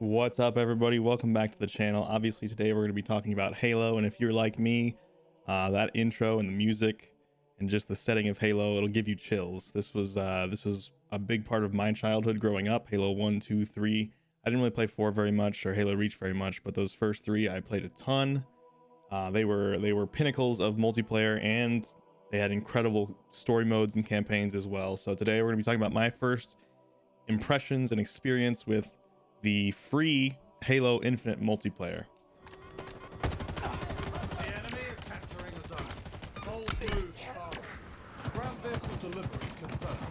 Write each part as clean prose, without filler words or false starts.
What's up, everybody? Welcome back to the channel. Obviously today we're going to be talking about Halo, and if you're like me, that intro and the music and just the setting of Halo, it'll give you chills. This was a big part of my childhood growing up. Halo 1, 2, 3. I didn't really play 4 very much, or Halo Reach very much, but those first 3 I played a ton. They were pinnacles of multiplayer, and they had incredible story modes and campaigns as well. So today we're going to be talking about my first impressions and experience with the free Halo Infinite multiplayer. The enemy is capturing the zone. Hold blue, Spartan. Ground vehicle delivery confirmed.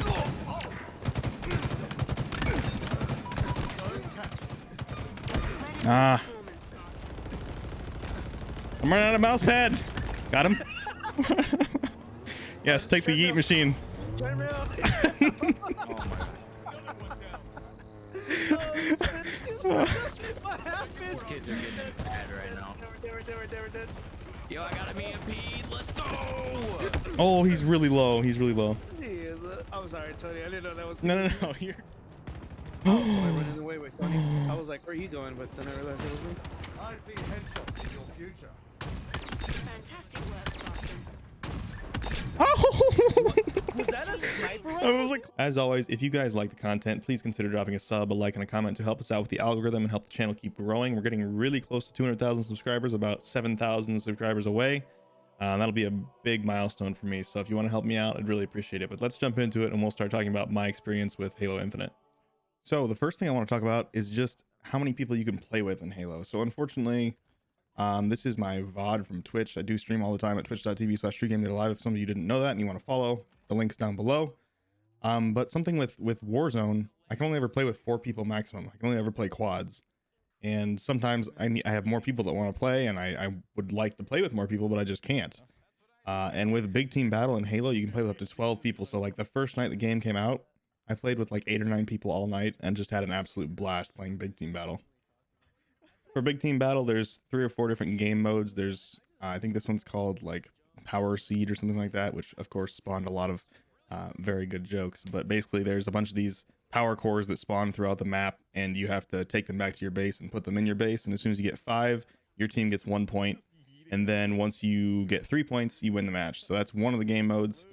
Zone captured. I'm running out of mouse pad. Got him. Yes, take the yeet machine. Oh my god. What happened? Kids are getting bad right now. They were dead. Yo, I got an EMP. Let's go. Oh, he's really low. He's really low. He is. I'm sorry, Tony. I didn't know that was. No. You're... I was running away with Tony. I was like, where are you going? But then I realized it was him. I see headshots in your future. Fantastic work, Spartan. Oh! Was that a sniper I was like, as always, if you guys like the content, please consider dropping a sub, a like, and a comment to help us out with the algorithm and help the channel keep growing. We're getting really close to 200,000 subscribers, about 7,000 subscribers away. That'll be a big milestone for me. So if you want to help me out, I'd really appreciate it. But let's jump into it and we'll start talking about my experience with Halo Infinite. So the first thing I want to talk about is just how many people you can play with in Halo. So unfortunately, this is my VOD from Twitch. I do stream all the time at twitch.tv/TrueGameData live. If some of you didn't know that and you want to follow, the link's down below. But something with Warzone, I can only ever play with 4 people maximum. I can only ever play quads. And sometimes I have more people that want to play, and I would like to play with more people, but I just can't. And with big team battle in Halo, you can play with up to 12 people. So like the first night the game came out, I played with like 8 or 9 people all night and just had an absolute blast playing big team battle. For big team battle, there's 3 or 4 different game modes. There's I think this one's called like Power Seed or something like that, which of course spawned a lot of very good jokes. But basically there's a bunch of these power cores that spawn throughout the map, and you have to take them back to your base and put them in your base. And as soon as you get 5, your team gets 1 point, and then once you get 3 points, you win the match. So that's one of the game modes.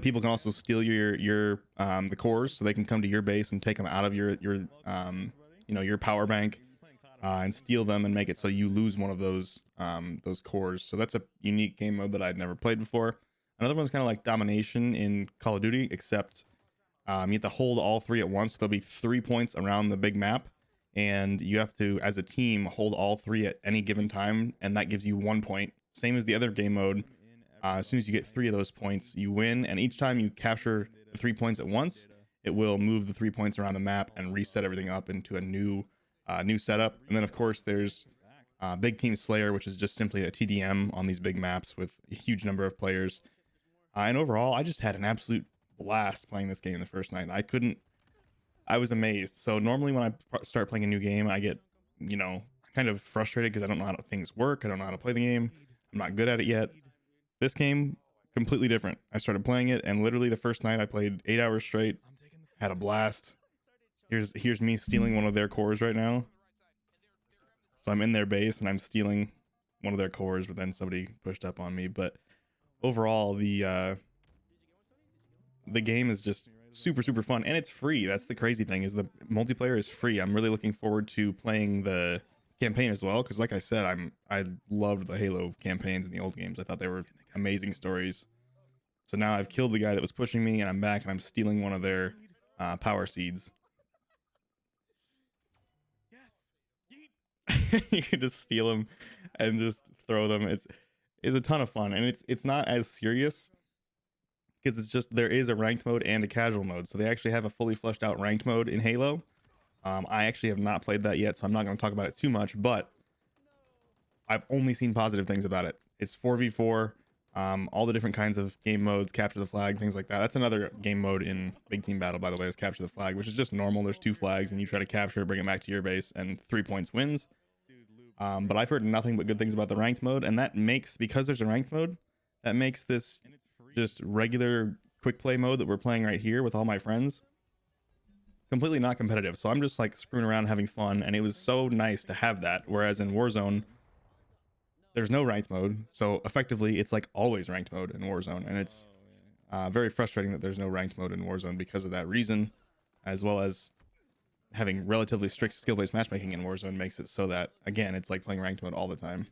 People can also steal your the cores, so they can come to your base and take them out of your power bank and steal them and make it so you lose one of those cores. So that's a unique game mode that I'd never played before. Another one's kind of like domination in Call of Duty, except you have to hold all 3 at once. There'll be 3 points around the big map, and you have to, as a team, hold all 3 at any given time, and that gives you 1 point. Same as the other game mode. As soon as you get 3 of those points, you win, and each time you capture the 3 points at once, it will move the 3 points around the map and reset everything up into a new setup. And then of course there's Big Team Slayer, which is just simply a TDM on these big maps with a huge number of players. And overall, I just had an absolute blast playing this game the first night. I was amazed. So normally when I start playing a new game, I get, kind of frustrated because I don't know how things work. I don't know how to play the game. I'm not good at it yet. This game, completely different. I started playing it, and literally the first night I played 8 hours straight, had a blast. Here's me stealing one of their cores right now. So I'm in their base and I'm stealing one of their cores, but then somebody pushed up on me. But overall, the game is just super fun, and it's free. That's the crazy thing, is the multiplayer is free. I'm really looking forward to playing the campaign as well, because like I said, I loved the Halo campaigns in the old games. I thought they were amazing stories. So now I've killed the guy that was pushing me, and I'm back and I'm stealing one of their power seeds. You can just steal them and just throw them. It's a ton of fun, and it's not as serious because it's just, there is a ranked mode and a casual mode. So they actually have a fully fleshed out ranked mode in Halo. I actually have not played that yet, so I'm not going to talk about it too much, but I've only seen positive things about it. It's 4v4, all the different kinds of game modes, capture the flag, things like that. That's another game mode in Big Team Battle, by the way, is capture the flag, which is just normal. There's 2 flags and you try to capture it, bring it back to your base, and 3 points wins. But I've heard nothing but good things about the ranked mode, and that makes, because there's a ranked mode, that makes this just regular quick play mode that we're playing right here with all my friends completely not competitive. So I'm just like screwing around having fun, and it was so nice to have that. Whereas in Warzone, there's no ranked mode, so effectively it's like always ranked mode in Warzone, and it's very frustrating that there's no ranked mode in Warzone because of that reason, as well as having relatively strict skill-based matchmaking in Warzone makes it so that, again, it's like playing ranked mode all the time.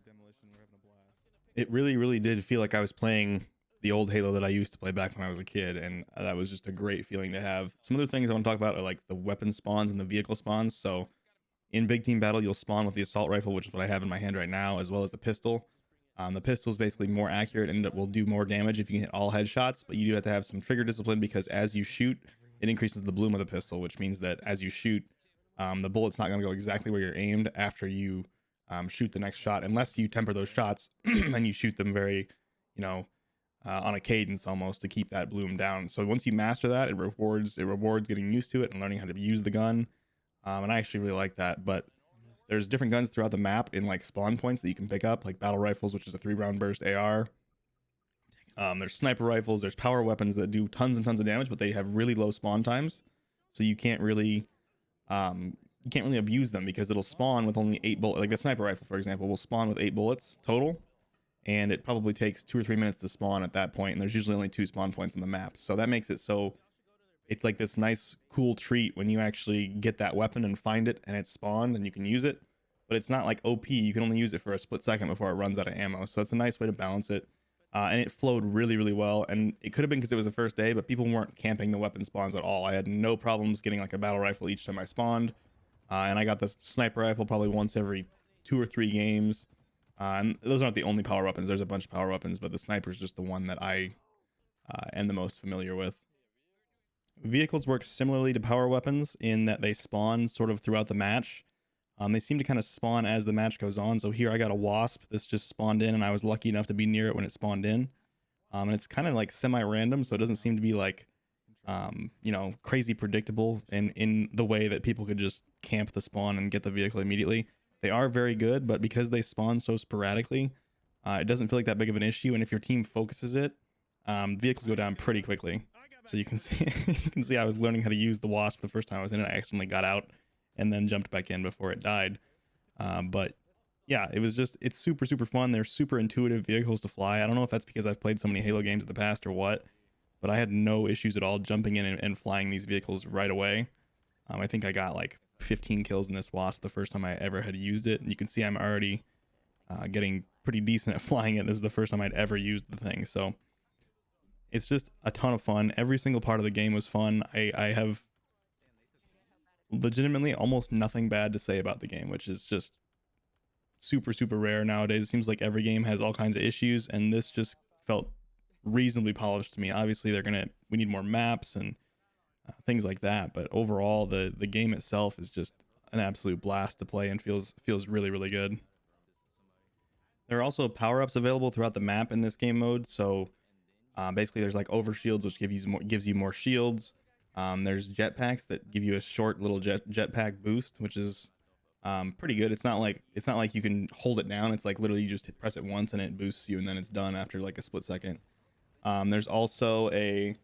It really did feel like I was playing the old Halo that I used to play back when I was a kid, and that was just a great feeling to have. Some other things I want to talk about are like the weapon spawns and the vehicle spawns. So in big team battle, you'll spawn with the assault rifle, which is what I have in my hand right now, as well as the pistol. The pistol is basically more accurate and it will do more damage if you can hit all headshots, but you do have to have some trigger discipline because as you shoot, it increases the bloom of the pistol, which means that as you shoot, the bullet's not going to go exactly where you're aimed after you shoot the next shot, unless you temper those shots and you shoot them very, on a cadence almost to keep that bloom down. So once you master that, it rewards getting used to it and learning how to use the gun. And I actually really like that. But there's different guns throughout the map in like spawn points that you can pick up, like battle rifles, which is a 3-round burst AR. There's sniper rifles, there's power weapons that do tons and tons of damage, but they have really low spawn times, so you can't really abuse them because it'll spawn with only 8 bullets. Like the sniper rifle, for example, will spawn with 8 bullets total, and it probably takes 2 or 3 minutes to spawn at that point, and there's usually only 2 spawn points on the map. So that makes it so it's like this nice cool treat when you actually get that weapon and find it and it's spawned and you can use it, but it's not like OP. You can only use it for a split second before it runs out of ammo. So it's a nice way to balance it. And it flowed really well, and it could have been because it was the first day, but people weren't camping the weapon spawns at all. I had no problems getting like a battle rifle each time I spawned, and I got this sniper rifle probably once every 2 or 3 games. And those aren't the only power weapons. There's a bunch of power weapons, but the sniper is just the one that I am the most familiar with. Vehicles work similarly to power weapons in that they spawn sort of throughout the match. They seem to kind of spawn as the match goes on. So here I got a wasp. This just spawned in, and I was lucky enough to be near it when it spawned in. And it's kind of like semi-random, so it doesn't seem to be like, crazy predictable in the way that people could just camp the spawn and get the vehicle immediately. They are very good, but because they spawn so sporadically, it doesn't feel like that big of an issue. And if your team focuses it, vehicles go down pretty quickly. So you can see I was learning how to use the wasp the first time I was in it. I accidentally got out and then jumped back in before it died. But yeah, it's super fun. They're super intuitive vehicles to fly. I don't know if that's because I've played so many Halo games in the past or what, but I had no issues at all jumping in and flying these vehicles right away. I think I got like 15 kills in this wasp the first time I ever had used it. And you can see I'm already getting pretty decent at flying it. This is the first time I'd ever used the thing. So it's just a ton of fun. Every single part of the game was fun. I have legitimately almost nothing bad to say about the game, which is just super rare nowadays. It seems like every game has all kinds of issues, and this just felt reasonably polished to me. Obviously we need more maps and things like that, but overall the game itself is just an absolute blast to play and feels really good. There are also power-ups available throughout the map in this game mode. So basically there's like overshields, which gives you more shields. There's jetpacks that give you a short little jetpack boost, which is pretty good. It's not like you can hold it down. It's like literally you just press it once and it boosts you, and then it's done after like a split second. There's also a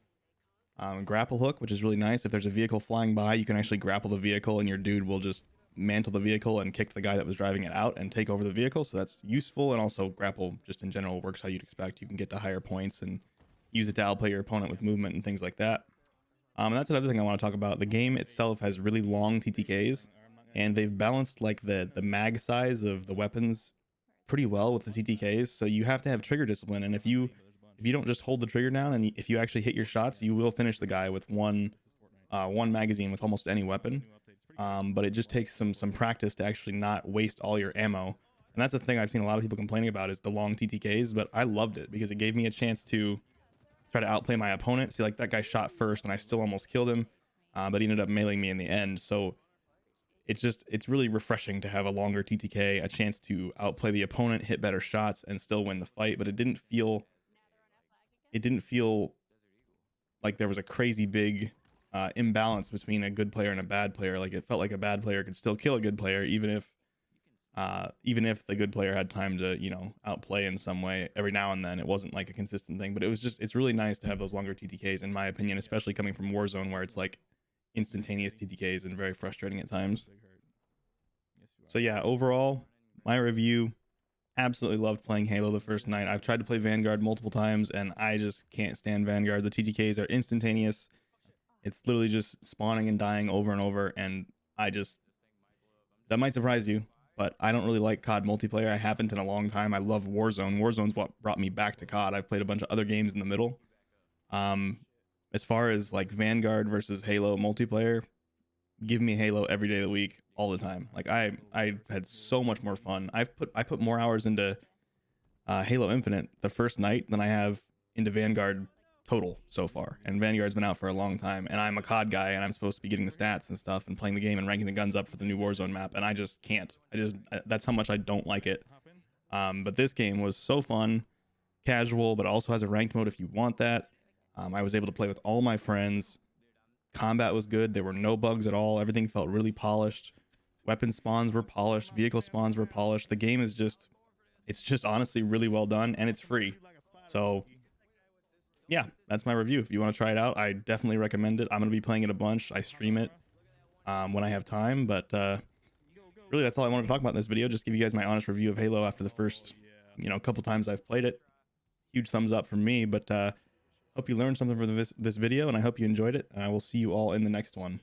grapple hook, which is really nice. If there's a vehicle flying by, you can actually grapple the vehicle, and your dude will just mantle the vehicle and kick the guy that was driving it out and take over the vehicle. So that's useful. And also grapple just in general works how you'd expect. You can get to higher points and use it to outplay your opponent with movement and things like that. And that's another thing I want to talk about. The game itself has really long TTKs, and they've balanced like the mag size of the weapons pretty well with the TTKs. So you have to have trigger discipline, and if you don't just hold the trigger down, and if you actually hit your shots, you will finish the guy with one magazine with almost any weapon. But it just takes some practice to actually not waste all your ammo. And that's the thing I've seen a lot of people complaining about, is the long TTKs, but I loved it because it gave me a chance to try to outplay my opponent. See, like that guy shot first and I still almost killed him, but he ended up mailing me in the end. So it's really refreshing to have a longer TTK, a chance to outplay the opponent, hit better shots, and still win the fight. But it didn't feel like there was a crazy big imbalance between a good player and a bad player. Like it felt like a bad player could still kill a good player, even if the good player had time to outplay in some way. Every now and then it wasn't like a consistent thing, but it's really nice to have those longer TTKs, in my opinion, especially coming from Warzone, where it's like instantaneous TTKs and very frustrating at times. So yeah, overall, my review, absolutely loved playing Halo the first night. I've tried to play Vanguard multiple times and I just can't stand Vanguard. The TTKs are instantaneous. It's literally just spawning and dying over and over, and that might surprise you, but I don't really like COD multiplayer. I haven't in a long time. I love Warzone. Warzone's what brought me back to COD. I've played a bunch of other games in the middle. As far as like Vanguard versus Halo multiplayer, give me Halo every day of the week, all the time. Like I had so much more fun. I put more hours into Halo Infinite the first night than I have into Vanguard total so far. And Vanguard's been out for a long time, and I'm a COD guy, and I'm supposed to be getting the stats and stuff and playing the game and ranking the guns up for the new Warzone map, and I just can't. That's how much I don't like it. But this game was so fun, casual, but also has a ranked mode if you want that. I was able to play with all my friends. Combat was good. There were no bugs at all. Everything felt really polished. Weapon spawns were polished. Vehicle spawns were polished. The game is just, it's just honestly really well done, and it's free. So yeah, that's my review. If you want to try it out, I definitely recommend it. I'm going to be playing it a bunch. I stream it when I have time, but really that's all I wanted to talk about in this video. Just give you guys my honest review of Halo after the first, couple times I've played it. Huge thumbs up from me, but hope you learned something from this video, and I hope you enjoyed it. I will see you all in the next one.